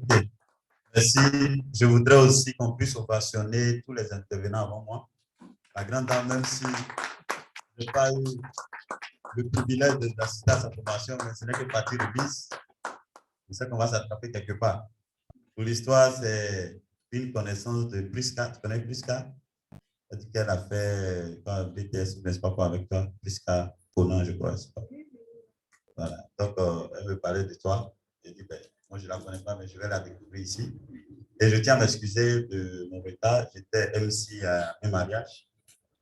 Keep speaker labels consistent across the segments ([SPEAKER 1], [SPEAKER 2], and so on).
[SPEAKER 1] Ok, merci. Je voudrais aussi qu'on puisse ovationner tous les intervenants avant moi. La grande dame, même si je n'ai pas eu le privilège d'assister à sa formation, mais ce n'est que partie de 10. Je sais qu'on va s'attraper quelque part. Pour l'histoire, c'est une connaissance de Priska. Tu connais Priska? Elle dit qu'elle a fait BTS, n'est-ce pas, avec toi? Priska Conan, je crois. Voilà. Donc, elle me parlait de toi. J'ai dit, ben, moi, je ne la connais pas, mais je vais la découvrir ici. Et je tiens à m'excuser de mon retard. J'étais MC à un mariage.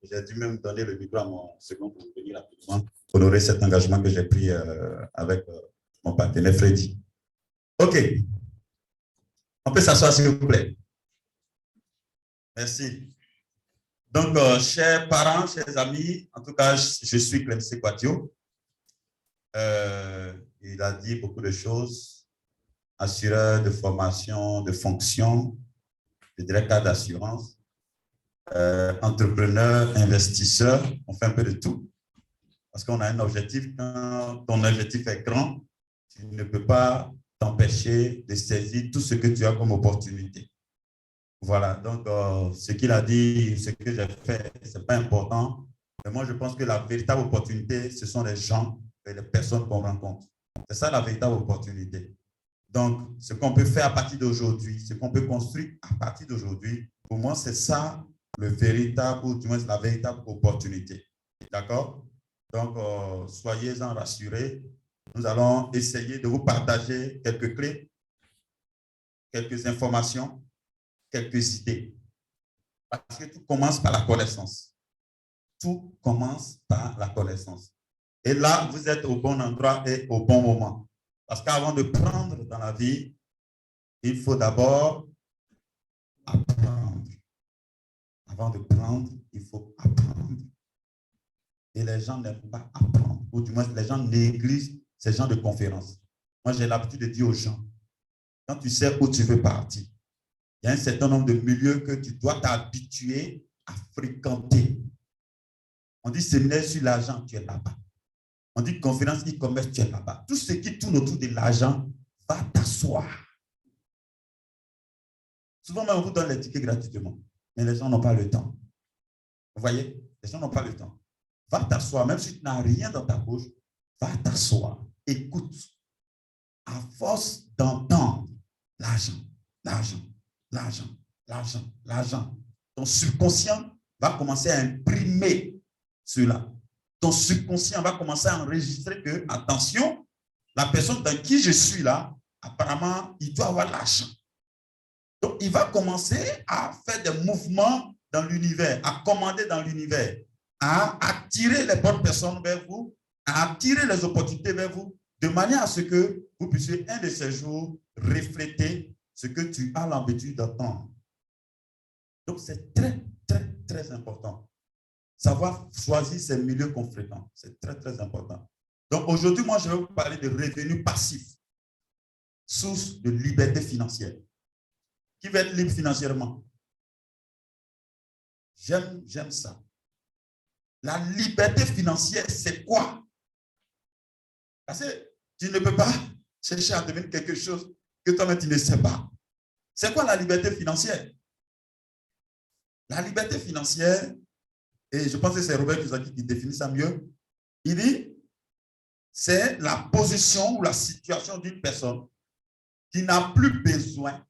[SPEAKER 1] J'ai dû même donner le micro à mon second pour venir rapidement honorer cet engagement que j'ai pris avec mon partenaire Freddy. OK. On peut s'asseoir, s'il vous plaît. Merci. Donc, chers parents, chers amis, en tout cas, je suis Clemcy Quatio. Il a dit beaucoup de choses. Assureur de formation, de fonction, de directeur d'assurance, entrepreneur, investisseur, on fait un peu de tout. Parce qu'on a un objectif, quand ton objectif est grand, tu ne peux pas t'empêcher de saisir tout ce que tu as comme opportunité. Voilà, donc ce qu'il a dit, ce que j'ai fait, ce n'est pas important. Mais moi, je pense que la véritable opportunité, ce sont les gens et les personnes qu'on rencontre. C'est ça la véritable opportunité. Donc, ce qu'on peut faire à partir d'aujourd'hui, ce qu'on peut construire à partir d'aujourd'hui, pour moi, c'est ça le véritable, ou du moins la véritable opportunité. D'accord? Donc, soyez-en rassurés. Nous allons essayer de vous partager quelques clés, quelques informations, quelques idées. Parce que tout commence par la connaissance. Tout commence par la connaissance. Et là, vous êtes au bon endroit et au bon moment. Parce qu'avant de prendre dans la vie, il faut d'abord apprendre. Avant de prendre, il faut apprendre. Et les gens n'aiment pas apprendre. Ou du moins, les gens négligent ces genres de conférences. Moi, j'ai l'habitude de dire aux gens, quand tu sais où tu veux partir, il y a un certain nombre de milieux que tu dois t'habituer à fréquenter. On dit séminaire sur l'argent, tu es là-bas. On dit conférence e-commerce, tu es là-bas. Tout ce qui tourne autour de l'argent, va t'asseoir. Souvent, on vous donne les tickets gratuitement, mais les gens n'ont pas le temps. Vous voyez, les gens n'ont pas le temps. Va t'asseoir, même si tu n'as rien dans ta bouche, va t'asseoir. Écoute. À force d'entendre l'argent, l'argent, l'argent, l'argent, l'argent, ton subconscient va commencer à imprimer cela. Ton subconscient va commencer à enregistrer que, attention, la personne dans qui je suis là, apparemment, il doit avoir l'argent. Donc, il va commencer à faire des mouvements dans l'univers, à commander dans l'univers, à attirer les bonnes personnes vers vous, à attirer les opportunités vers vous, de manière à ce que vous puissiez un de ces jours refléter ce que tu as l'habitude d'entendre. Donc, c'est très, très, très important. Savoir choisir ses milieux qu'on fréquente, c'est très, très important. Donc, aujourd'hui, moi, je vais vous parler de revenus passifs, source de liberté financière. Qui va être libre financièrement? J'aime ça. La liberté financière, c'est quoi? Parce que tu ne peux pas chercher à devenir quelque chose que toi-même tu ne sais pas. C'est quoi la liberté financière? La liberté financière, et je pense que c'est Robert Kiyosaki qui définit ça mieux, il dit, c'est la position ou la situation d'une personne qui n'a plus besoin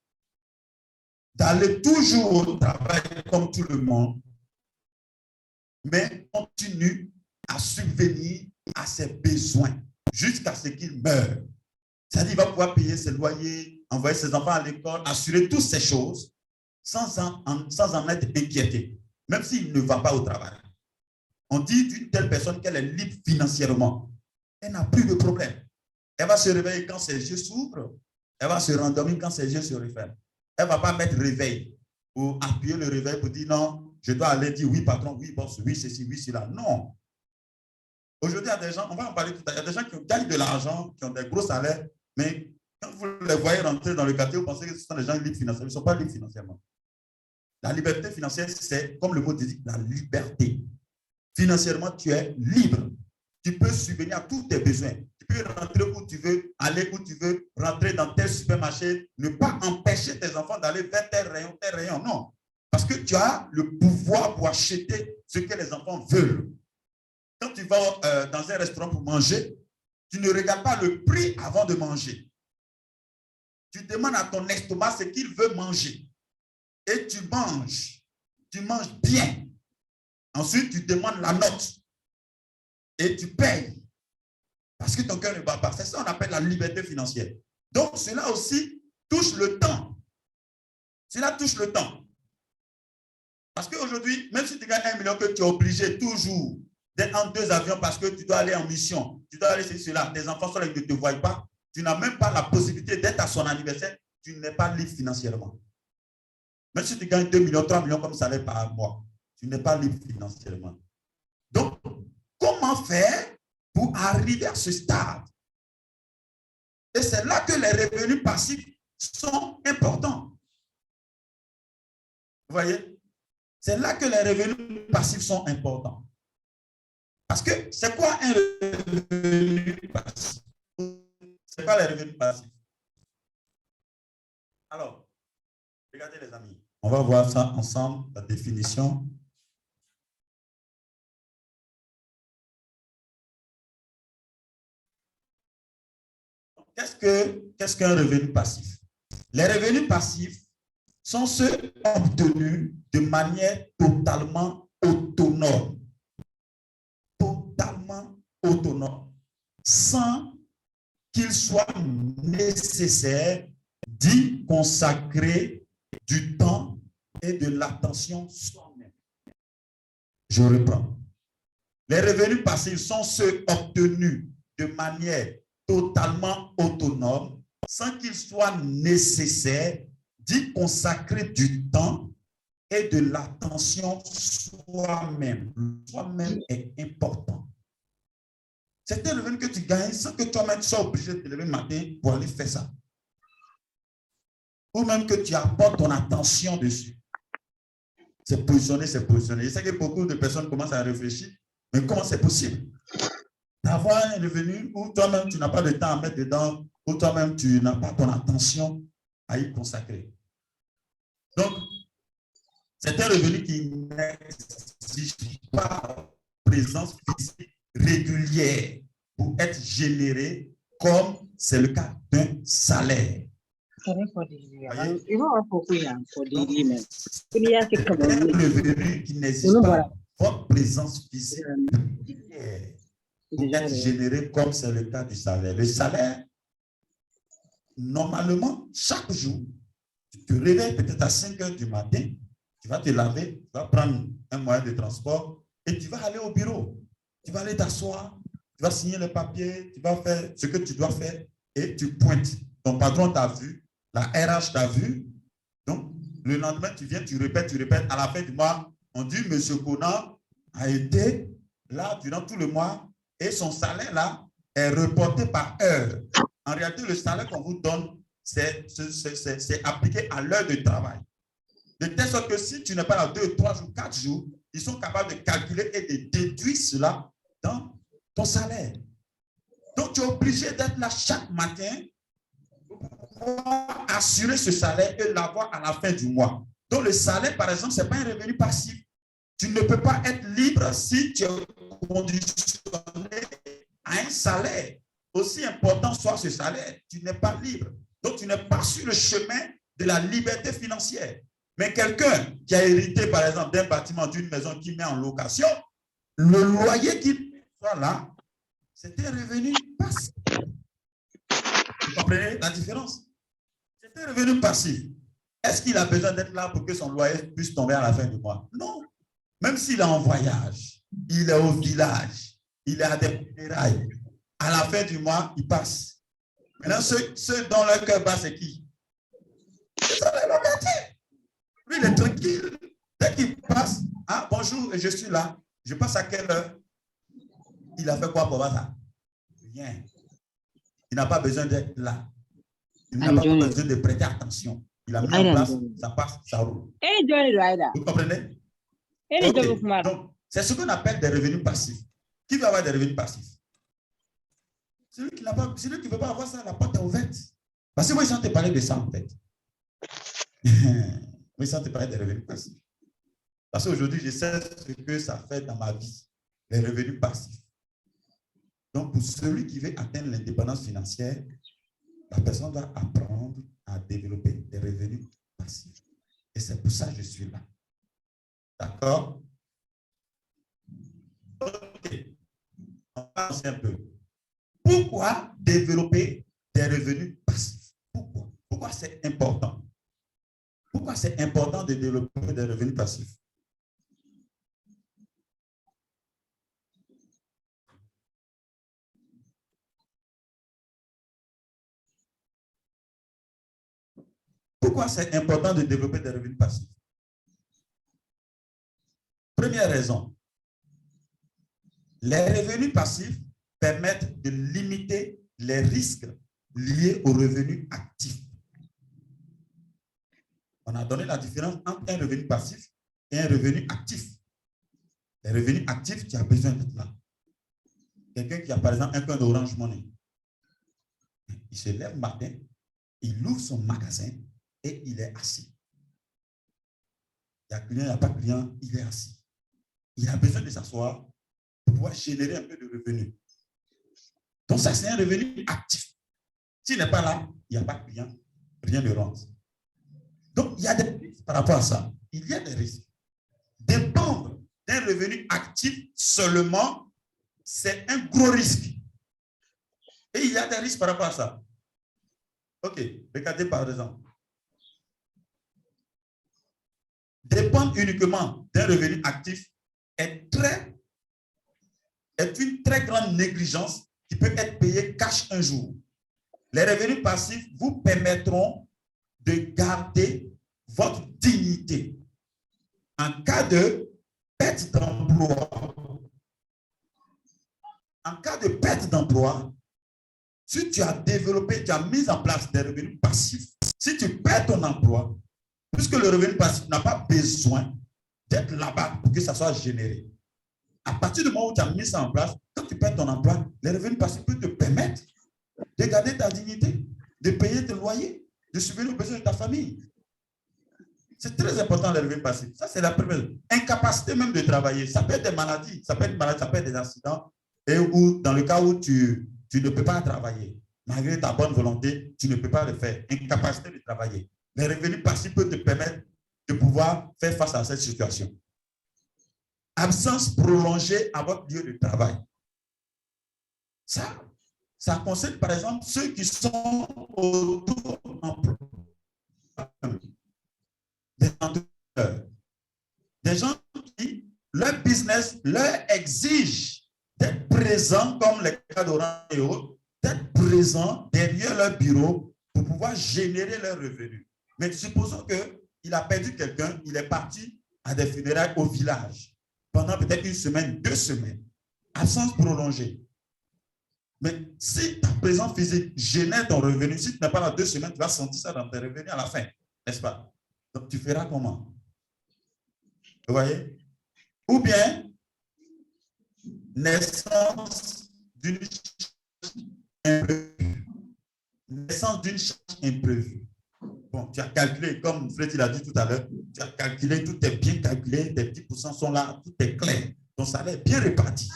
[SPEAKER 1] d'aller toujours au travail comme tout le monde, mais continue à subvenir à ses besoins jusqu'à ce qu'il meure. C'est-à-dire qu'il va pouvoir payer ses loyers, envoyer ses enfants à l'école, assurer toutes ces choses sans en être inquiété, même s'il ne va pas au travail. On dit d'une telle personne qu'elle est libre financièrement. Elle n'a plus de problème. Elle va se réveiller quand ses yeux s'ouvrent. Elle va se rendormir quand ses yeux se referment. Elle ne va pas mettre réveil ou appuyer le réveil pour dire non, je dois aller dire oui patron, oui boss, oui ceci, oui cela. Non. Aujourd'hui, il y a des gens, on va en parler tout à l'heure, il y a des gens qui gagnent de l'argent, qui ont des gros salaires, mais quand vous les voyez rentrer dans le quartier, vous pensez que ce sont des gens libres financièrement. Ils ne sont pas libres financièrement. La liberté financière, c'est, comme le mot dit, la liberté. Financièrement, tu es libre. tu peux subvenir à tous tes besoins. Tu peux rentrer où tu veux, aller où tu veux, rentrer dans tel supermarché, ne pas empêcher tes enfants d'aller vers tel rayon, non. Parce que tu as le pouvoir pour acheter ce que les enfants veulent. Quand tu vas dans un restaurant pour manger, tu ne regardes pas le prix avant de manger. Tu demandes à ton estomac ce qu'il veut manger. Et tu manges. Tu manges bien. Ensuite, tu demandes la note. Et tu payes. Parce que ton cœur ne bat pas. C'est ça qu'on appelle la liberté financière. Donc, cela aussi touche le temps. Cela touche le temps. Parce qu'aujourd'hui, même si tu gagnes 1 million, que tu es obligé toujours d'être en 2 avions parce que tu dois aller en mission, tu dois aller sur cela, tes enfants sont là, ils ne te voient pas, tu n'as même pas la possibilité d'être à son anniversaire, tu n'es pas libre financièrement. Même si tu gagnes 2 millions, 3 millions comme salaire par mois, tu n'es pas libre financièrement. Donc, comment faire pour arriver à ce stade? Et c'est là que les revenus passifs sont importants. Vous voyez? C'est là que les revenus passifs sont importants. Parce que c'est quoi un revenu passif? C'est quoi les revenus passifs? Alors, regardez les amis, on va voir ça ensemble, la définition. Qu'est-ce qu'un revenu passif? Les revenus passifs sont ceux obtenus de manière totalement autonome. Totalement autonome. Sans qu'il soit nécessaire d'y consacrer du temps et de l'attention soi-même. Je reprends. Les revenus passifs sont ceux obtenus de manière totalement autonome, sans qu'il soit nécessaire d'y consacrer du temps et de l'attention soi-même. Soi-même est important. C'est un revenu que tu gagnes sans que toi-même tu sois obligé de te lever le matin pour aller faire ça. Ou même que tu apportes ton attention dessus. C'est positionné, c'est positionné. Je sais que beaucoup de personnes commencent à réfléchir, mais comment c'est possible d'avoir un revenu où toi-même tu n'as pas de temps à mettre dedans, où toi-même tu n'as pas ton attention à y consacrer. Donc, c'est un revenu qui n'exige pas présence physique régulière pour être généré comme c'est le cas d'un salaire. C'est un revenu qui n'exige pas votre présence physique régulière pour être généré comme c'est le cas du salaire. Le salaire, normalement, chaque jour, tu te réveilles peut-être à 5 heures du matin, tu vas te laver, tu vas prendre un moyen de transport et tu vas aller au bureau. Tu vas aller t'asseoir, tu vas signer le papier, tu vas faire ce que tu dois faire et tu pointes. Ton patron t'a vu, la RH t'a vu. Donc, le lendemain, tu viens, tu répètes. À la fin du mois, on dit, M. Conan a été là durant tout le mois et son salaire là est reporté par heure. En réalité, le salaire qu'on vous donne, c'est appliqué à l'heure de travail. De telle sorte que si tu n'es pas là 2, 3 jours, 4 jours, ils sont capables de calculer et de déduire cela dans ton salaire. Donc, tu es obligé d'être là chaque matin pour assurer ce salaire et l'avoir à la fin du mois. Donc, le salaire, par exemple, ce n'est pas un revenu passif. Tu ne peux pas être libre si tu es conditionné à un salaire. Aussi important soit ce salaire, tu n'es pas libre. Donc, tu n'es pas sur le chemin de la liberté financière. Mais quelqu'un qui a hérité, par exemple, d'un bâtiment, d'une maison qui met en location, le loyer qu'il soit là, c'est un revenu passif. Vous comprenez la différence? C'est un revenu passif. Est-ce qu'il a besoin d'être là pour que son loyer puisse tomber à la fin du mois? Non. Même s'il est en voyage, il est au village, il est à des funérailles, à la fin du mois, il passe. Maintenant, ceux dont leur cœur bat, c'est qui? Ce sont les locataires. Lui, il est tranquille. Dès qu'il passe, ah, bonjour, je suis là. Je passe à quelle heure? Il a fait quoi pour ça? Rien. Il n'a pas besoin d'être là. Il n'a pas besoin de prêter attention. Il a mis en place, ça passe, ça roule. Vous comprenez? Okay. Donc, c'est ce qu'on appelle des revenus passifs. Qui va avoir des revenus passifs? Celui qui ne veut pas avoir ça, la porte est ouverte. Parce que moi, je te parler de ça, en fait. Oui, ça te parler des revenus passifs. Parce qu'aujourd'hui, je sais ce que ça fait dans ma vie, les revenus passifs. Donc, pour celui qui veut atteindre l'indépendance financière, la personne doit apprendre à développer des revenus passifs. Et c'est pour ça que je suis là. D'accord? OK. On va avancer un peu. Pourquoi développer des revenus passifs? Pourquoi? Pourquoi c'est important? Pourquoi c'est important de développer des revenus passifs? Pourquoi c'est important de développer des revenus passifs? Première raison, les revenus passifs permettent de limiter les risques liés aux revenus actifs. On a donné la différence entre un revenu passif et un revenu actif. Les revenus actifs, tu as besoin d'être là. Quelqu'un qui a par exemple un compte d'Orange Money, il se lève le matin, il ouvre son magasin et il est assis. Il y a client, il n'y a pas de client, il est assis. Il a besoin de s'asseoir pour pouvoir générer un peu de revenus. Donc ça, c'est un revenu actif. S'il n'est pas là, il n'y a pas de client, rien ne rentre. Donc, il y a des risques par rapport à ça. Il y a des risques. Dépendre d'un revenu actif seulement, c'est un gros risque. Et il y a des risques par rapport à ça. OK, regardez par exemple. Dépendre uniquement d'un revenu actif est une très grande négligence qui peut être payée cash un jour. Les revenus passifs vous permettront de garder votre dignité en cas de perte d'emploi. En cas de perte d'emploi, si tu as développé, tu as mis en place des revenus passifs, si tu perds ton emploi, puisque le revenu passif n'a pas besoin d'être là-bas pour que ça soit généré. À partir du moment où tu as mis ça en place, quand tu perds ton emploi, les revenus passifs peuvent te permettre de garder ta dignité, de payer tes loyers, de subvenir aux besoins de ta famille. C'est très important, les revenus passifs. Ça, c'est la première. Incapacité même de travailler. Ça peut être des maladies, ça peut être des accidents, et où, dans le cas où tu ne peux pas travailler, malgré ta bonne volonté, tu ne peux pas le faire. Incapacité de travailler. Les revenus passifs peuvent te permettre de pouvoir faire face à cette situation. Absence prolongée à votre lieu de travail. Ça concerne par exemple ceux qui sont auto-emploi. Des entrepreneurs. Des gens qui, leur business leur exige d'être présents, comme les cas d'Orange et autres, d'être présents derrière leur bureau pour pouvoir générer leurs revenus. Mais supposons qu'il a perdu quelqu'un, il est parti à des funérailles au village pendant peut-être une semaine, 2 semaines. Absence prolongée. Mais si ta présence physique génère ton revenu, si tu n'es pas là 2 semaines, tu vas sentir ça dans tes revenus à la fin, n'est-ce pas? Donc, tu feras comment? Vous voyez? Ou bien, naissance d'une charge imprévue. Naissance d'une charge imprévue. Bon, tu as calculé, comme Fred l'a dit tout à l'heure, tu as calculé, tout est bien calculé, tes 10% sont là, tout est clair. Ton salaire est bien réparti.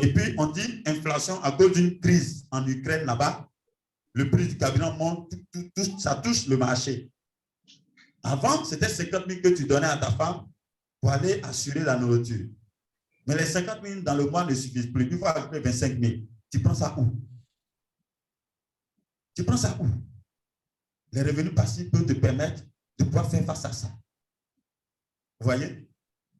[SPEAKER 1] Et puis, on dit inflation à cause d'une crise en Ukraine là-bas, le prix du carburant monte, ça touche le marché. Avant, c'était 50 000 que tu donnais à ta femme pour aller assurer la nourriture. Mais les 50 000 dans le mois ne suffisent plus. Il faut ajouter 25 000. Tu prends ça où? Tu prends ça où? Les revenus passifs peuvent te permettre de pouvoir faire face à ça. Vous voyez?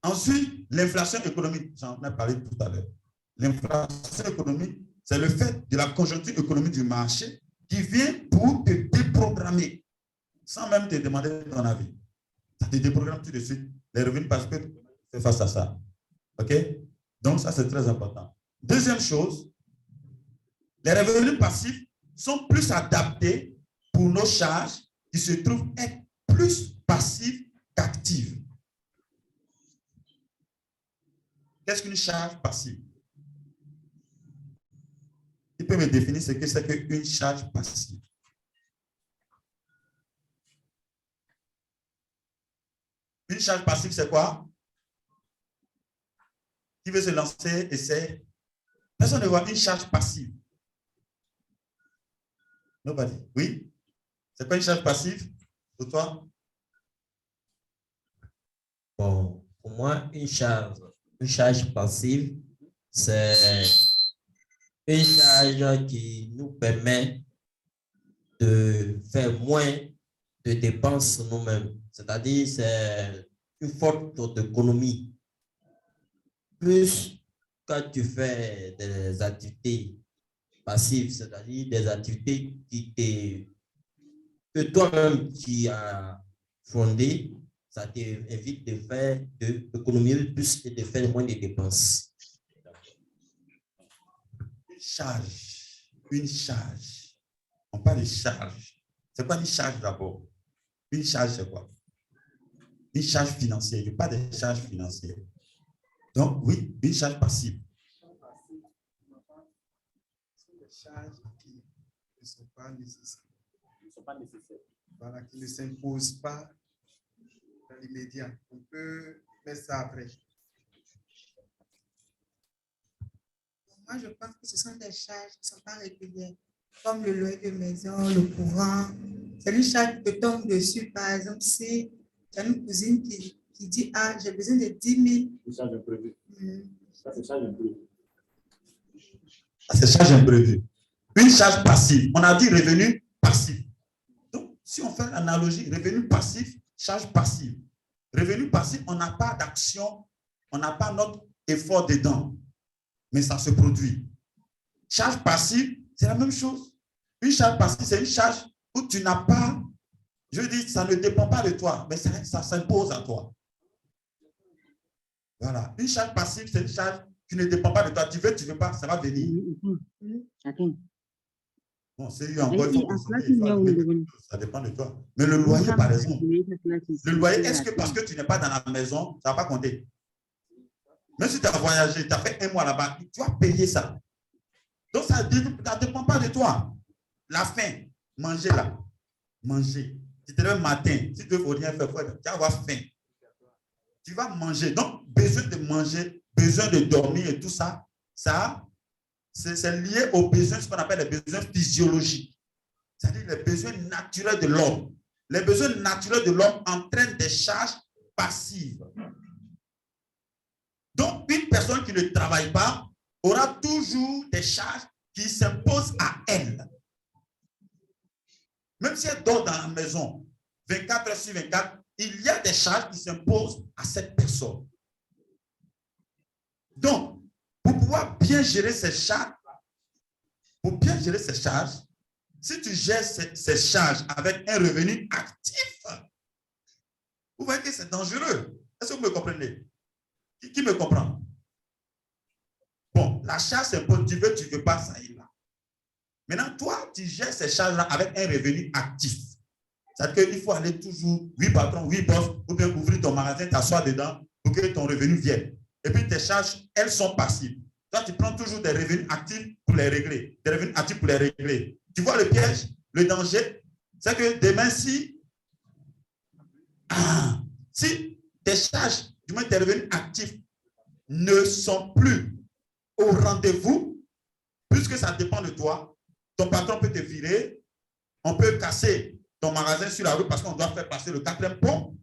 [SPEAKER 1] Ensuite, l'inflation économique. J'en ai parlé tout à l'heure. L'inflation économique, c'est le fait de la conjoncture économique du marché qui vient pour te déprogrammer sans même te demander ton avis. Ça te déprogramme tout de suite. Les revenus passifs peuvent faire face à ça. OK? Donc, ça, c'est très important. Deuxième chose, les revenus passifs sont plus adaptés pour nos charges qui se trouvent être plus passives qu'actives. Qu'est-ce qu'une charge passive? peux me définir ce que c'est qu'une charge passive? Une charge passive, c'est quoi? Qui veut se lancer, essaie. Personne ne voit une charge passive. Nobody. Oui? C'est quoi une charge passive pour toi?
[SPEAKER 2] Bon, pour moi, une charge passive, c'est une charge qui nous permet de faire moins de dépenses nous-mêmes. C'est-à-dire, c'est une forme d'économie. Plus quand tu fais des activités passives, c'est-à-dire des activités que toi-même tu as fondées, ça t'évite de faire d'économiser plus et de faire moins de dépenses.
[SPEAKER 1] Une charge. On parle de charge. C'est quoi une charge d'abord? Une charge, c'est quoi? Une charge financière. Je parle de charges financières. Donc, oui, une charge passive.
[SPEAKER 3] Des charges qui ne sont pas nécessaires. Voilà, qui ne s'imposent pas dans l'immédiat. On peut faire ça après.
[SPEAKER 4] Moi, je pense que ce sont des charges qui ne sont pas régulières, comme le loyer de maison, le courant. C'est une charge qui te tombe dessus. Par exemple, si tu as une cousine qui dit « Ah, j'ai besoin de 10 000. »
[SPEAKER 5] Une charge imprévue. Ça, c'est charge imprévue.
[SPEAKER 1] C'est charge imprévue. Une charge passive. On a dit revenu passif. Donc, si on fait l'analogie, revenu passif, charge passive. Revenu passif, on n'a pas d'action, on n'a pas notre effort dedans, mais ça se produit. Charge passive, c'est la même chose. Une charge passive, c'est une charge où tu n'as pas, je veux dire, ça ne dépend pas de toi, mais ça s'impose à toi. Voilà. Une charge passive, c'est une charge qui ne dépend pas de toi. Tu veux pas, ça va venir. Bon, c'est encore, ça dépend de toi. Mais le loyer, par exemple, le loyer, est-ce que parce que tu n'es pas dans la maison, ça ne va pas compter? Même si tu as voyagé, tu as fait 1 mois là-bas, tu vas payer ça. Donc, ça ne dépend pas de toi. La faim, manger là, manger. Tu te lèves le matin, si tu ne veux rien faire, tu vas avoir faim. Tu vas manger. Donc, besoin de manger, besoin de dormir et tout ça, c'est lié aux besoins, ce qu'on appelle les besoins physiologiques. C'est-à-dire les besoins naturels de l'homme. Les besoins naturels de l'homme entraînent des charges passives. Donc, une personne qui ne travaille pas aura toujours des charges qui s'imposent à elle. Même si elle dort dans la maison 24 heures sur 24, il y a des charges qui s'imposent à cette personne. Donc, pour pouvoir bien gérer ces charges, si tu gères ces charges avec un revenu actif, vous voyez que c'est dangereux. Est-ce que vous me comprenez? Qui me comprend? Bon, la charge s'impose, tu veux pas, ça y est là. Maintenant, toi, tu gères ces charges-là avec un revenu actif. C'est-à-dire qu'il faut aller toujours, oui patron, oui boss, ou bien ouvrir ton magasin, t'asseoir dedans pour que ton revenu vienne. Et puis tes charges, elles sont passives. Toi, tu prends toujours des revenus actifs pour les régler. Des revenus actifs pour les régler. Tu vois le piège, le danger, c'est que demain, si tes charges, du moins tes revenus actifs, ne sont plus au rendez-vous, puisque ça dépend de toi, ton patron peut te virer, on peut casser ton magasin sur la route parce qu'on doit faire passer le 4e pont.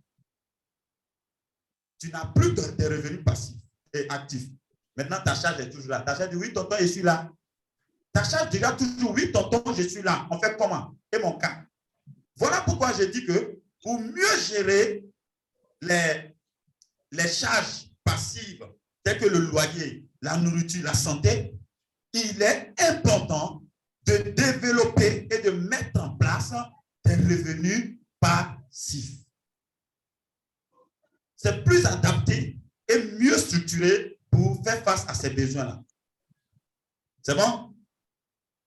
[SPEAKER 1] Tu n'as plus de revenus passifs et actifs. Maintenant, ta charge est toujours là. Ta charge dit, oui, tonton, je suis là. Ta charge dira toujours, oui, tonton, je suis là. On fait comment? Et mon cas. Voilà pourquoi je dis que pour mieux gérer les charges passives, telles que le loyer, la nourriture, la santé, il est important de développer et de mettre en place des revenus passifs. C'est plus adapté et mieux structuré pour faire face à ces besoins-là. C'est bon?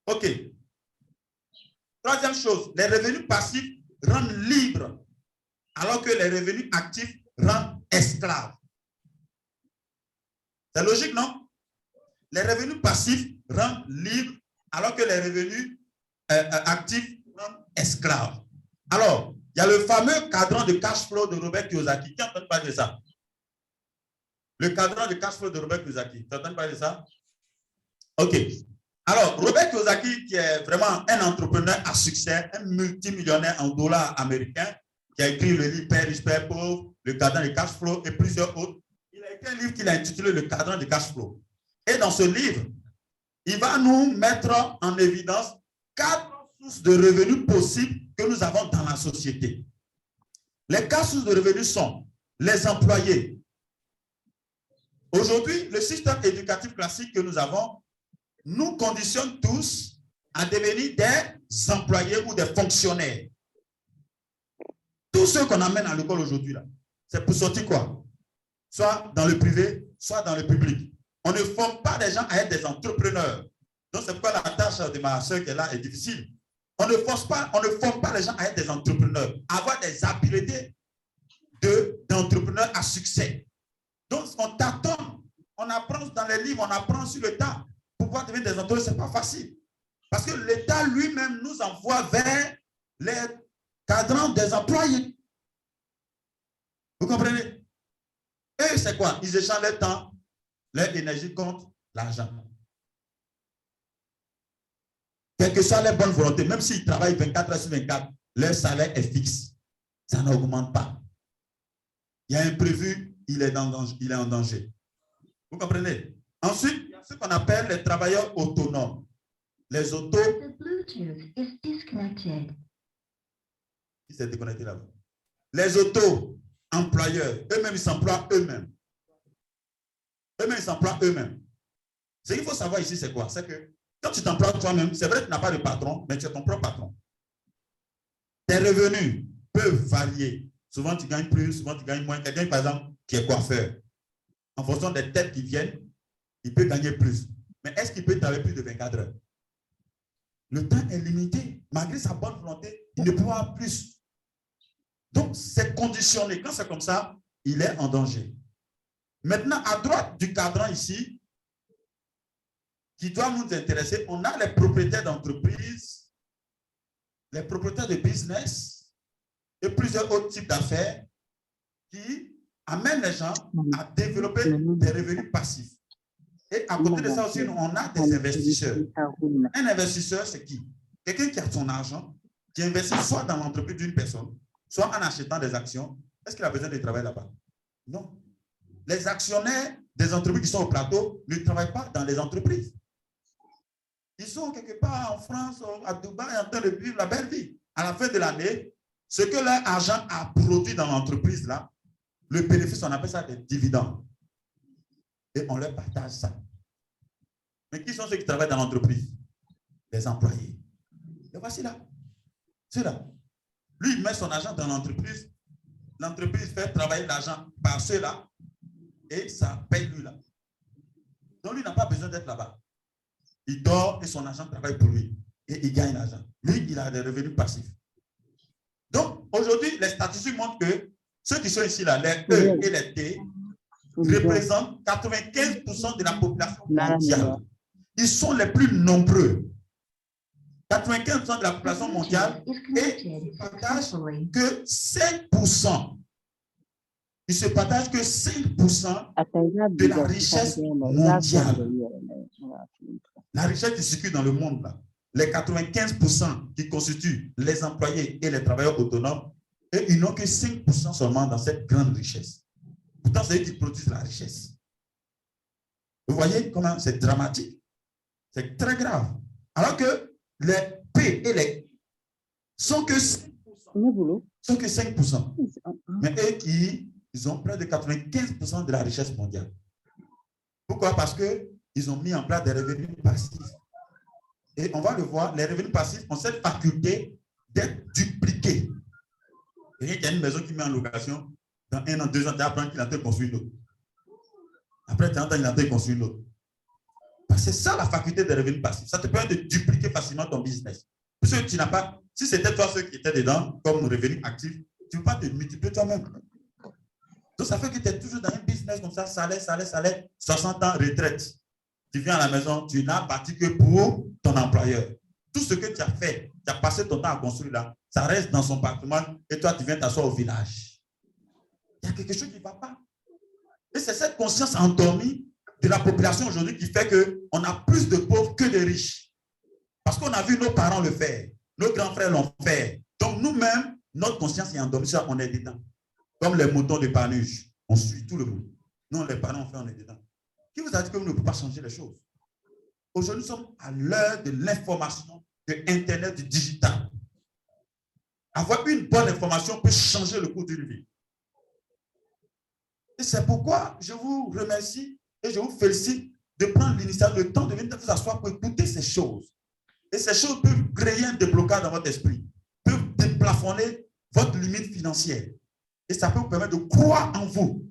[SPEAKER 1] OK. 3e chose, les revenus passifs rendent libres, alors que les revenus actifs rendent esclaves. C'est logique, non? Les revenus passifs rendent libres, alors que les revenus actifs sont esclaves. Alors, il y a le fameux cadran de cash flow de Robert Kiyosaki. Qui entend parler de ça? Le cadran de cash flow de Robert Kiyosaki. Tu entends parler de ça? OK. Alors, Robert Kiyosaki, qui est vraiment un entrepreneur à succès, un multimillionnaire en dollars américains, qui a écrit le livre Père riche, Père pauvre, le cadran de cash flow et plusieurs autres. Il a écrit un livre qu'il a intitulé Le cadran de cash flow. Et dans ce livre, il va nous mettre en évidence 4 sources de revenus possibles que nous avons dans la société. Les 4 sources de revenus sont les employés. Aujourd'hui, le système éducatif classique que nous avons nous conditionne tous à devenir des employés ou des fonctionnaires. Tous ceux qu'on amène à l'école aujourd'hui, c'est pour sortir quoi? Soit dans le privé, soit dans le public. On ne forme pas des gens à être des entrepreneurs. Donc, c'est pourquoi la tâche de ma soeur qui est là est difficile. On ne forme pas les gens à être des entrepreneurs, à avoir des habiletés d'entrepreneurs à succès. Donc, on tâtonne, on apprend dans les livres, on apprend sur le tas. Pour pouvoir devenir des entrepreneurs, ce n'est pas facile. Parce que l'État lui-même nous envoie vers les cadrans des employés. Vous comprenez? Et c'est quoi? Ils échangent leur temps, leur énergie contre l'argent. Quelle que soit leur bonne volonté, même s'ils travaillent 24 heures sur 24, leur salaire est fixe. Ça n'augmente pas. Il y a un imprévu, il est en danger. Vous comprenez? Ensuite, il y a ce qu'on appelle les travailleurs autonomes. Les autos.
[SPEAKER 6] The Bluetooth is disconnected.
[SPEAKER 1] Qui s'est déconnecté là-bas? Les auto-employeurs, eux-mêmes, ils s'emploient eux-mêmes. Eux-mêmes, ils s'emploient eux-mêmes. Ce qu'il faut savoir ici, c'est quoi? C'est que quand tu t'emploies toi-même, c'est vrai que tu n'as pas de patron, mais tu es ton propre patron. Tes revenus peuvent varier. Souvent, tu gagnes plus, souvent, tu gagnes moins. Quelqu'un, par exemple, qui est coiffeur, en fonction des têtes qui viennent, il peut gagner plus. Mais est-ce qu'il peut travailler plus de 24 heures? Le temps est limité. Malgré sa bonne volonté, il ne peut pas plus. Donc, c'est conditionné. Quand c'est comme ça, il est en danger. Maintenant, à droite du cadran ici, qui doit nous intéresser, on a les propriétaires d'entreprises, les propriétaires de business et plusieurs autres types d'affaires qui amènent les gens à développer des revenus passifs. Et à côté de ça aussi, on a des investisseurs. Un investisseur, c'est qui? Quelqu'un qui a son argent, qui investit soit dans l'entreprise d'une personne, soit en achetant des actions. Est-ce qu'il a besoin de travailler là-bas? Non. Les actionnaires des entreprises qui sont au plateau ne travaillent pas dans les entreprises. Ils sont quelque part en France, à Dubaï, en train de vivre la belle vie. À la fin de l'année, ce que leur argent a produit dans l'entreprise, là, le bénéfice, on appelle ça des dividendes. Et on leur partage ça. Mais qui sont ceux qui travaillent dans l'entreprise? Les employés. Et voici là. Ceux-là. Lui, il met son argent dans l'entreprise. L'entreprise fait travailler l'argent par ceux-là. Et ça paye lui là. Donc, lui n'a pas besoin d'être là-bas. Il dort et son argent travaille pour lui. Et il gagne l'argent. Lui, il a des revenus passifs. Donc, aujourd'hui, les statistiques montrent que ceux qui sont ici, là, les E et les T, représentent 95% de la population mondiale. Ils sont les plus nombreux. 95% de la population mondiale et ils ne partagent que 5%. Ils se partagent que 5% de la richesse mondiale. La richesse qui circule dans le monde, là, les 95% qui constituent les employés et les travailleurs autonomes, et ils n'ont que 5% seulement dans cette grande richesse. Pourtant, c'est eux qui produisent la richesse. Vous voyez comment c'est dramatique? C'est très grave. Alors que les P et les I sont que 5%. Sont que 5%. Mais eux, ils ont près de 95% de la richesse mondiale. Pourquoi? Parce qu'ils ont mis en place des revenus passifs. Et on va le voir, les revenus passifs ont cette faculté d'être dupliqués. Il y a une maison qui met en location, dans 1 an, 2 ans, tu apprends qu'il est en train de construire une autre. Après 30 ans, il est en train de construire une autre. Parce que c'est ça la faculté des revenus passifs. Ça te permet de dupliquer facilement ton business. Parce que tu n'as pas, si c'était toi ceux qui étaient dedans, comme revenu actif, tu ne peux pas te multiplier toi-même. Donc ça fait que tu es toujours dans un business comme ça, salaire, 60 ans, retraite. Tu viens à la maison, tu n'as bâti que pour ton ton employeur. Tout ce que tu as fait, tu as passé ton temps à construire là, ça reste dans son patrimoine et toi, tu viens t'asseoir au village. Il y a quelque chose qui ne va pas. Et c'est cette conscience endormie de la population aujourd'hui qui fait qu'on a plus de pauvres que de riches. Parce qu'on a vu nos parents le faire, nos grands frères l'ont fait. Donc nous-mêmes, notre conscience est endormie, ça, on est dedans. Comme les moutons de Panurge, on suit tout le monde. Nous, les parents, on fait, on est dedans. Qui vous a dit que vous ne pouvez pas changer les choses? Aujourd'hui, nous sommes à l'heure de l'information, de Internet, du digital. Avoir une bonne information peut changer le cours d'une vie. Et c'est pourquoi je vous remercie et je vous félicite de prendre l'initiative, le temps de venir vous asseoir pour écouter ces choses. Et ces choses peuvent créer un déblocage dans votre esprit, peuvent déplafonner votre limite financière. Et ça peut vous permettre de croire en vous.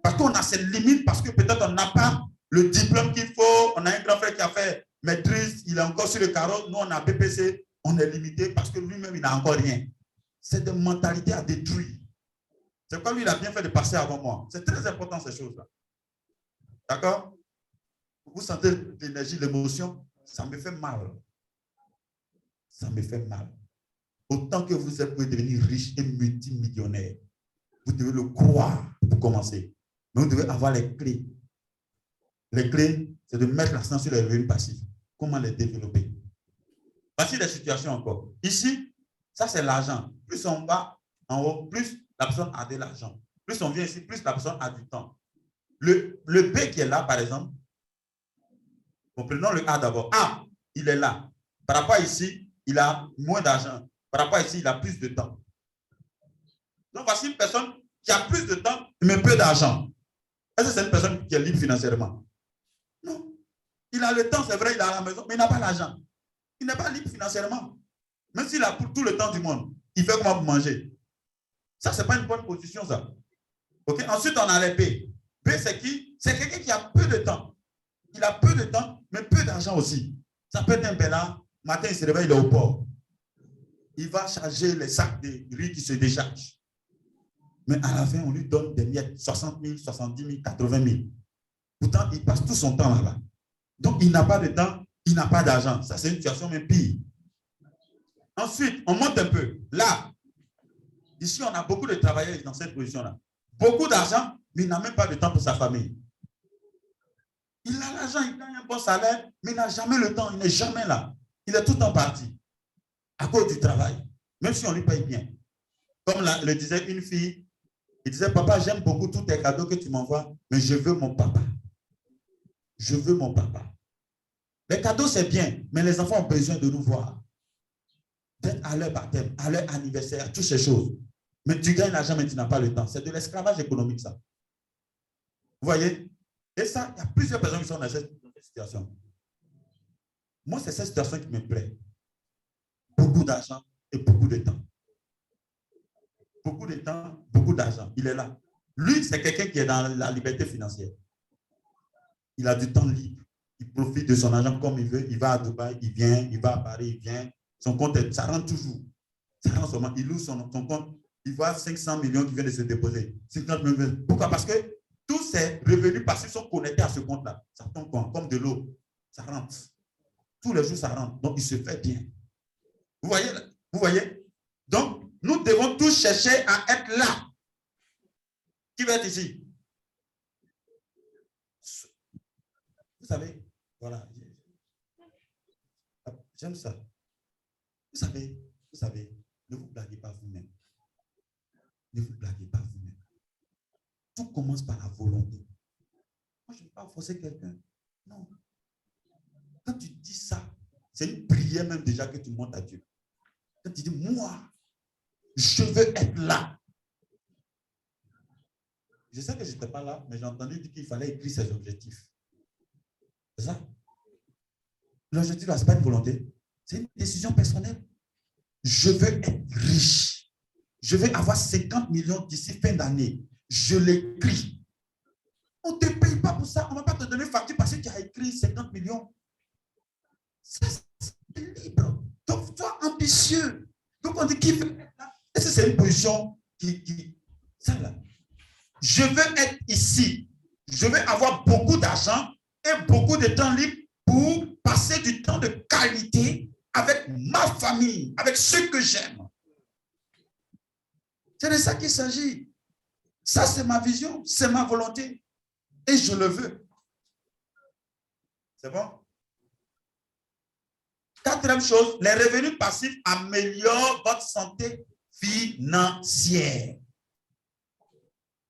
[SPEAKER 1] Parce qu'on a cette limite, parce que peut-être on n'a pas le diplôme qu'il faut. On a un grand frère qui a fait maîtrise, il est encore sur le carreau. Nous, on a BPC, on est limité parce que lui-même, il n'a encore rien. C'est des mentalités à détruire. C'est pourquoi lui, il a bien fait de passer avant moi. C'est très important, ces choses-là. D'accord? Vous sentez l'énergie, l'émotion? Ça me fait mal. Ça me fait mal. Autant que vous pouvez devenir riche et multimillionnaire, vous devez le croire pour commencer. Mais vous devez avoir les clés. Les clés, c'est de mettre l'accent sur les revenus passifs. Comment les développer? Voici des situations encore. Ici, ça c'est l'argent. Plus on va en haut, plus la personne a de l'argent. Plus on vient ici, plus la personne a du temps. Le B qui est là, par exemple, prenons le A d'abord. A, il est là. Par rapport à ici, il a moins d'argent. Par rapport à ici, il a plus de temps. Donc, voici une personne qui a plus de temps, mais peu d'argent. Est-ce que c'est une personne qui est libre financièrement? Non. Il a le temps, c'est vrai, il est à la maison, mais il n'a pas l'argent. Il n'est pas libre financièrement. Même s'il a pour tout le temps du monde, il fait comment pour manger. Ça, ce n'est pas une bonne position, ça. Okay? Ensuite, on a les B. B, c'est qui? C'est quelqu'un qui a peu de temps. Il a peu de temps, mais peu d'argent aussi. Ça peut être un bellard. Matin, il se réveille, il est au port. Il va charger les sacs de riz qui se déchargent. Mais à la fin, on lui donne des miettes, 60 000, 70 000, 80 000. Pourtant, il passe tout son temps là-bas. Donc, il n'a pas de temps, il n'a pas d'argent. Ça, c'est une situation même pire. Ensuite, on monte un peu. Là, ici, on a beaucoup de travailleurs dans cette position-là. Beaucoup d'argent, mais il n'a même pas de temps pour sa famille. Il a l'argent, il gagne un bon salaire, mais il n'a jamais le temps, il n'est jamais là. Il est tout le temps parti à cause du travail, même si on lui paye bien. Comme le disait une fille, il disait, papa, j'aime beaucoup tous tes cadeaux que tu m'envoies, mais je veux mon papa. Je veux mon papa. Les cadeaux, c'est bien, mais les enfants ont besoin de nous voir. Peut-être à leur baptême, à leur anniversaire, toutes ces choses. Mais tu gagnes l'argent, mais tu n'as pas le temps. C'est de l'esclavage économique, ça. Vous voyez? Et ça, il y a plusieurs personnes qui sont dans cette situation. Moi, c'est cette situation qui me plaît. Beaucoup d'argent et beaucoup de temps. Beaucoup de temps, beaucoup d'argent. Il est là. Lui, c'est quelqu'un qui est dans la liberté financière. Il a du temps libre. Il profite de son argent comme il veut. Il va à Dubaï, il vient. Il va à Paris, il vient. Son compte, ça rentre toujours. Ça rentre seulement. Il ouvre son compte. Il voit 500 millions qui viennent de se déposer. 50 millions. Pourquoi? Parce que tous ces revenus passifs sont connectés à ce compte-là. Ça tombe comme de l'eau. Ça rentre. Tous les jours, ça rentre. Donc, il se fait bien. Vous voyez? Vous voyez? Donc, nous devons tous chercher à être là. Qui va être ici? Vous savez, voilà. J'aime ça. Vous savez, ne vous blaguez pas vous-même. Ne vous blaguez pas vous-même. Tout commence par la volonté. Moi, je ne veux pas forcer quelqu'un. Non. Quand tu dis ça, c'est une prière même déjà que tu montes à Dieu. Quand tu dis, moi, je veux être là. Je sais que je n'étais pas là, mais j'ai entendu dire qu'il fallait écrire ses objectifs. C'est ça? L'objectif, ce n'est pas une volonté. C'est une décision personnelle. Je veux être riche. Je veux avoir 50 millions d'ici fin d'année. Je l'écris. On ne te paye pas pour ça. On ne va pas te donner facture parce que tu as écrit 50 millions. Ça, c'est libre. Donc, toi, ambitieux. Donc, on dit qui veut être là. Est-ce que c'est une position ça là? Je veux être ici. Je veux avoir beaucoup d'argent et beaucoup de temps libre pour passer du temps de qualité avec ma famille, avec ceux que j'aime. C'est de ça qu'il s'agit. Ça, c'est ma vision, c'est ma volonté. Et je le veux. C'est bon? Quatrième chose, les revenus passifs améliorent votre santé financière.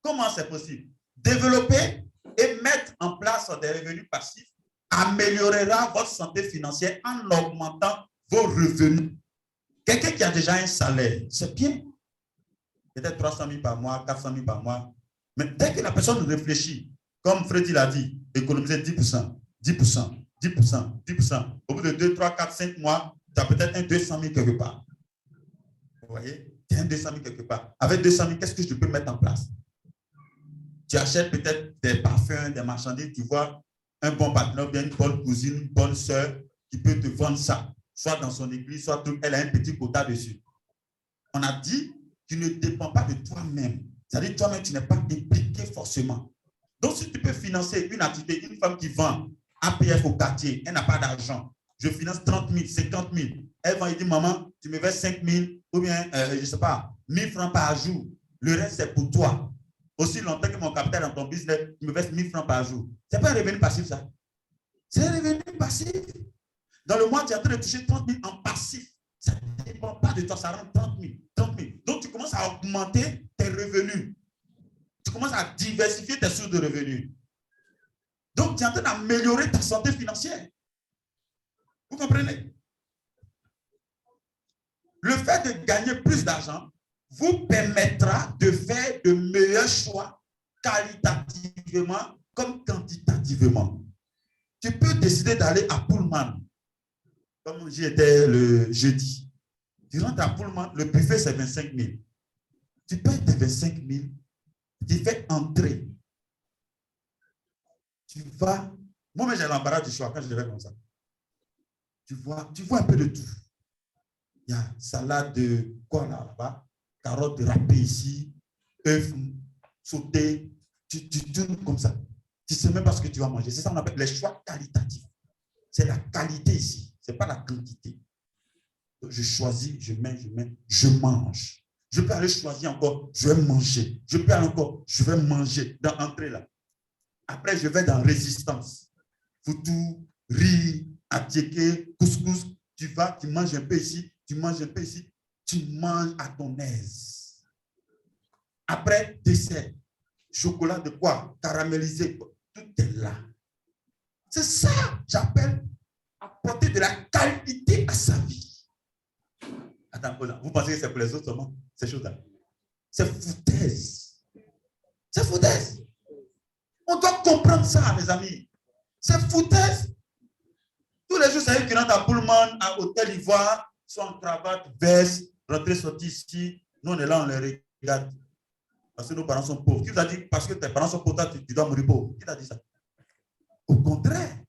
[SPEAKER 1] Comment c'est possible? Développer et mettre en place des revenus passifs améliorera votre santé financière en augmentant vos revenus. Quelqu'un qui a déjà un salaire, c'est bien. Peut-être 300 000 par mois, 400 000 par mois. Mais dès que la personne réfléchit, comme Freddy l'a dit, économiser 10%, 10%, 10%, 10%. Au bout de 2, 3, 4, 5 mois, tu as peut-être un 200 000 quelque part. Vous voyez? Tu as un 200 000 quelque part. Avec 200 000, qu'est-ce que je peux mettre en place? Tu achètes peut-être des parfums, des marchandises, tu vois un bon partenaire, bien une bonne cousine, une bonne soeur qui peut te vendre ça, soit dans son église, soit elle a un petit quota dessus. On a dit, tu ne dépends pas de toi-même. C'est-à-dire, toi-même, tu n'es pas impliqué forcément. Donc, si tu peux financer une activité, une femme qui vend APF au quartier, elle n'a pas d'argent, je finance 30 000, 50 000. Elle va lui dire, maman, tu me verses 5 000 ou bien, je ne sais pas, 1 000 francs par jour. Le reste, c'est pour toi. Aussi longtemps que mon capital dans ton business, tu me verses 1 000 francs par jour. Ce n'est pas un revenu passif, ça. C'est un revenu passif. Dans le mois, tu es en train de toucher 30 000 en passif. Ça ne dépend pas de toi, ça rend 30 000, 30 000. Donc, tu commences à augmenter tes revenus. Tu commences à diversifier tes sources de revenus. Donc, tu es en train d'améliorer ta santé financière. Vous comprenez? Le fait de gagner plus d'argent vous permettra de faire de meilleurs choix qualitativement comme quantitativement. Tu peux décider d'aller à Pullman, comme j'y étais le jeudi. Tu rentres à Pullman, le buffet c'est 25 000. Tu payes tes 25 000, tu fais entrer. Tu vas, moi j'ai l'embarras du choix quand je vais comme ça. Tu vois un peu de tout. Il y a salade de quoi là-bas, carottes râpées ici, œufs sautés, tu tournes comme ça. Tu ne sais même pas ce que tu vas manger. C'est ça qu'on appelle les choix qualitatifs. C'est la qualité ici, ce n'est pas la quantité. Donc, je choisis, je mange. Je peux aller choisir encore, je vais manger. Je peux aller encore, je vais manger dans l'entrée là. Après, je vais dans résistance. Foutou, riz, atiéké, couscous. Tu vas, tu manges un peu ici, tu manges un peu ici. Tu manges à ton aise. Après, dessert. Chocolat de quoi? Caramélisé. Tout est là. C'est ça, j'appelle apporter de la qualité à sa vie. Attends, vous pensez que c'est pour les autres seulement, ces choses-là? C'est foutaise. C'est foutaise. On doit comprendre ça, mes amis. C'est foutaise. Tous les jours, ça y est, qui rentrent à Pullman, à Hôtel Ivoire, sont en cravate, veste, rentrer, sortir ici. Nous, on est là, on les regarde. Parce que nos parents sont pauvres. Qui t'a dit, parce que tes parents sont pauvres, tu dois mourir pauvre? Qui t'a dit ça? Au contraire.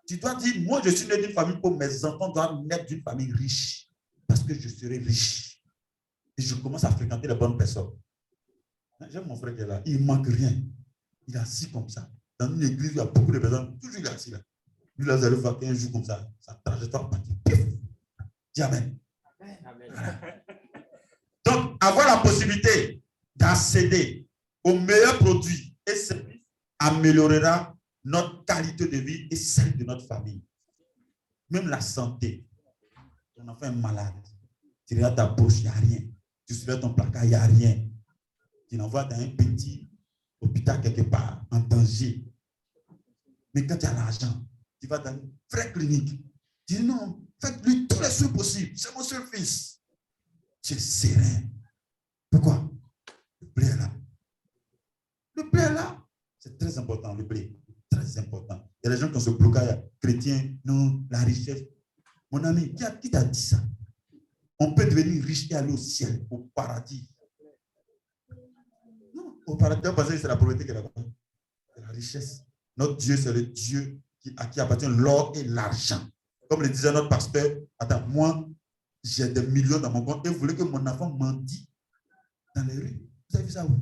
[SPEAKER 1] Tu dois dire, moi, je suis né d'une famille pauvre, mes enfants doivent naître d'une famille riche. Parce que je serai riche. Et je commence à fréquenter les bonnes personnes. J'aime mon frère qui est là. Il ne manque rien. Il est assis comme ça. Dans une église, il y a beaucoup de personnes. Toujours il est assis là. Lui, là, vous allez voir qu'un jour comme ça, sa trajectoire partit. Pif! Dis Amen. Amen. Voilà. Donc, avoir la possibilité d'accéder aux meilleurs produits et services améliorera notre qualité de vie et celle de notre famille. Même la santé. Ton enfant est malade. Tu regardes ta poche, il n'y a rien. Tu soulèves ton placard, il n'y a rien. Tu l'envoies dans un petit hôpital quelque part, en danger. Mais quand tu as l'argent, tu vas dans une vraie clinique. Tu dis non, faites-lui tous les soins possibles. C'est mon seul fils. Tu es serein. Pourquoi? Le blé est là. Le blé est là. C'est très important, le blé. Très important. Il y a des gens qui ont ce blocage chrétien. Non, la richesse. Mon ami, qui t'a dit ça? On peut devenir riche et aller au ciel, au paradis. Non, au paradis, parce que c'est la pauvreté qui est là-bas. C'est la richesse. Notre Dieu, c'est le Dieu à qui appartient l'or et l'argent. Comme le disait notre pasteur, attends, moi, j'ai des millions dans mon compte et vous voulez que mon enfant mendie dans les rues. Vous avez vu ça où?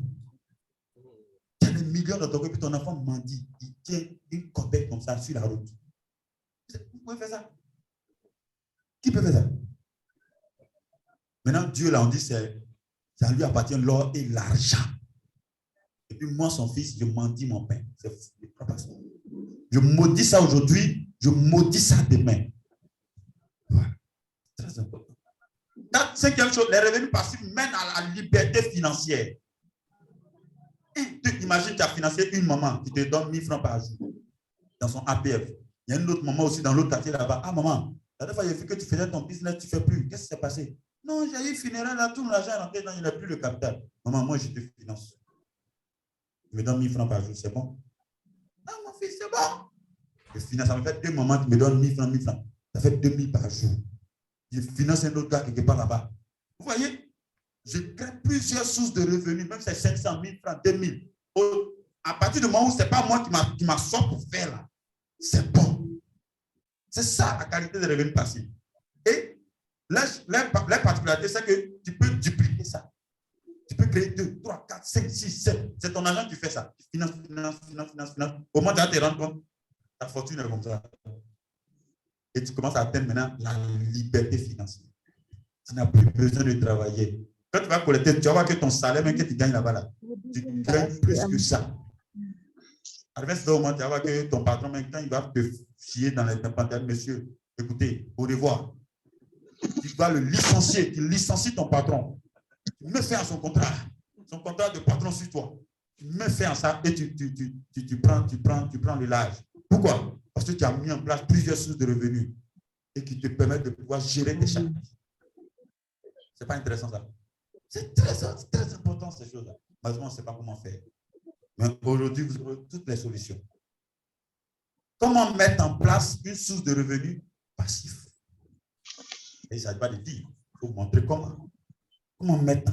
[SPEAKER 1] Il y a des millions millions dans ton cœur, puis ton enfant mendie. Il tient une corbeille comme ça sur la route. Vous pouvez faire ça? Qui peut faire ça? Maintenant, Dieu, là, on dit, ça lui appartient l'or et l'argent. Et puis moi, son fils, je mendie mon pain. Je maudis ça aujourd'hui, je maudis ça demain. Voilà. Très important. Cinquième chose, les revenus passifs mènent à la liberté financière. Imagine, tu as financé une maman qui te donne 1000 francs par jour dans son APF. Il y a une autre maman aussi dans l'autre quartier là-bas. Ah, maman, la dernière fois, j'ai vu que tu faisais ton business, tu ne fais plus. Qu'est-ce qui s'est passé? Non, j'ai eu funéraire là, tout l'argent est rentré, il n'y a plus le capital. Maman, moi, je te finance. Je me donne 1000 francs par jour, c'est bon? Ah, mon fils, c'est bon. Je finance, ça me fait 2 mamans qui me donnent 1000 francs, 1000 francs. Ça fait 2000 par jour. Je finance un autre gars quelque part là-bas. Vous voyez? Je crée plusieurs sources de revenus, même si c'est 500 000 francs, 2000. À partir du moment où ce n'est pas moi qui m'assois pour faire là, c'est bon. C'est ça la qualité de revenus passifs. Et la particularité, c'est que tu peux dupliquer ça. Tu peux créer 2, 3, 4, 5, 6, 7. C'est ton argent qui fait ça. Tu finances. Au moment où tu vas te rendre compte, ta fortune est comme ça. Et tu commences à atteindre maintenant la liberté financière. Tu n'as plus besoin de travailler. Quand tu vas collecter, tu vas voir que ton salaire, même que tu gagnes là-bas, là, tu gagnes plus que ça. Avec ce moment, tu vas voir que ton patron, même quand il va te chier dans les pantalons, monsieur, écoutez, au revoir. Tu vas le licencier, tu licencies ton patron. Tu mets fin à son contrat de patron sur toi. Tu mets fin à ça et tu prends le large. Pourquoi? Parce que tu as mis en place plusieurs sources de revenus et qui te permettent de pouvoir gérer tes charges. Ce n'est pas intéressant ça? C'est très important ces choses-là. Malheureusement, on ne sait pas comment faire. Mais aujourd'hui, vous aurez toutes les solutions. Comment mettre en place une source de revenus passif? Et il ne s'agit pas de dire, il faut vous montrer comment. Comment mettre en